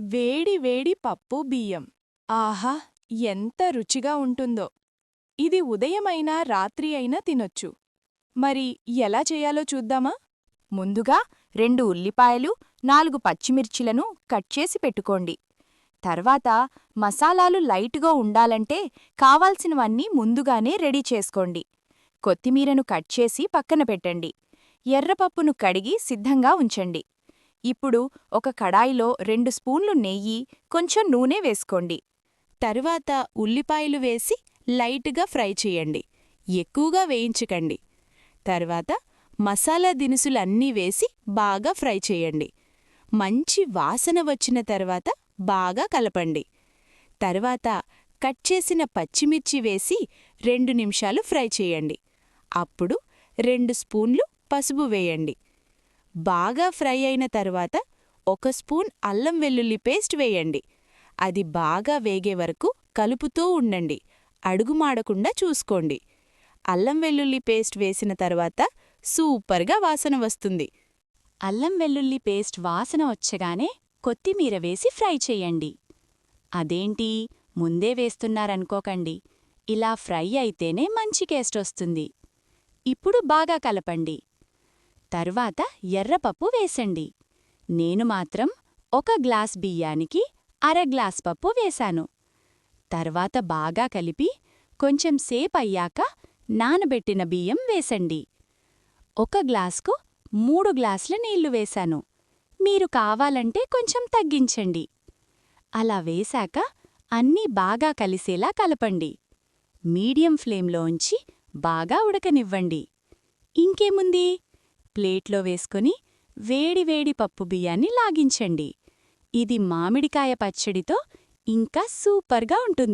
వేడి వేడి పప్పు బియ్యం. ఆహా! ఎంత రుచిగా ఉంటుందో! ఇది ఉదయమైనా రాత్రి అయినా తినొచ్చు. మరి ఎలా చేయాలో చూద్దామా? ముందుగా 2 ఉల్లిపాయలు, 4 పచ్చిమిర్చిలను కట్ చేసి పెట్టుకోండి. తర్వాత మసాలాలు లైటుగా ఉండాలంటే కావాల్సినవన్నీ ముందుగానే రెడీ చేసుకోండి. కొత్తిమీరను కట్ చేసి పక్కన పెట్టండి. ఎర్రపప్పును కడిగి సిద్ధంగా ఉంచండి. ఇప్పుడు ఒక కడాయిలో 2 స్పూన్లు నెయ్యి, కొంచెం నూనె వేసుకోండి. తరువాత ఉల్లిపాయలు వేసి లైటుగా ఫ్రై చేయండి. ఎక్కువగా వేయించకండి. తర్వాత మసాలా దినుసులన్నీ వేసి బాగా ఫ్రై చేయండి. మంచి వాసన వచ్చిన తర్వాత బాగా కలపండి. తర్వాత కట్ చేసిన పచ్చిమిర్చి వేసి 2 నిమిషాలు ఫ్రై చేయండి. అప్పుడు 2 స్పూన్లు పసుపు వేయండి. బాగా ఫ్రై అయిన తర్వాత 1 స్పూన్ అల్లం వెల్లుల్లి పేస్ట్ వేయండి. అది బాగా వేగే వరకు కలుపుతూ ఉండండి. అడుగుమాడకుండా చూసుకోండి. అల్లం వెల్లుల్లి పేస్ట్ వేసిన తర్వాత సూపర్గా వాసన వస్తుంది. అల్లం వెల్లుల్లి పేస్ట్ వాసన వచ్చగానే కొత్తిమీర వేసి ఫ్రై చెయ్యండి. అదేంటి ముందే వేస్తున్నారనుకోకండి. ఇలా ఫ్రై అయితేనే మంచి టేస్ట్ వస్తుంది. ఇప్పుడు బాగా కలపండి. తరువాత ఎర్రపప్పు వేసండి. నేను మాత్రం 1 గ్లాస్ బియ్యానికి అర గ్లాస్ పప్పు వేశాను. తర్వాత బాగా కలిపి కొంచెం సేపయ్యాక నానబెట్టిన బియ్యం వేసండి. 1 గ్లాస్కు 3 గ్లాసుల నీళ్లు వేశాను. మీరు కావాలంటే కొంచెం తగ్గించండి. అలా వేశాక అన్నీ బాగా కలిసేలా కలపండి. మీడియం ఫ్లేమ్లో ఉంచి బాగా ఉడకనివ్వండి. ఇంకేముంది, ప్లేట్లో వేసుకొని వేడివేడి పప్పు బియ్యాన్ని లాగించండి. ఇది మామిడికాయ పచ్చడితో ఇంకా సూపర్గా ఉంటుంది.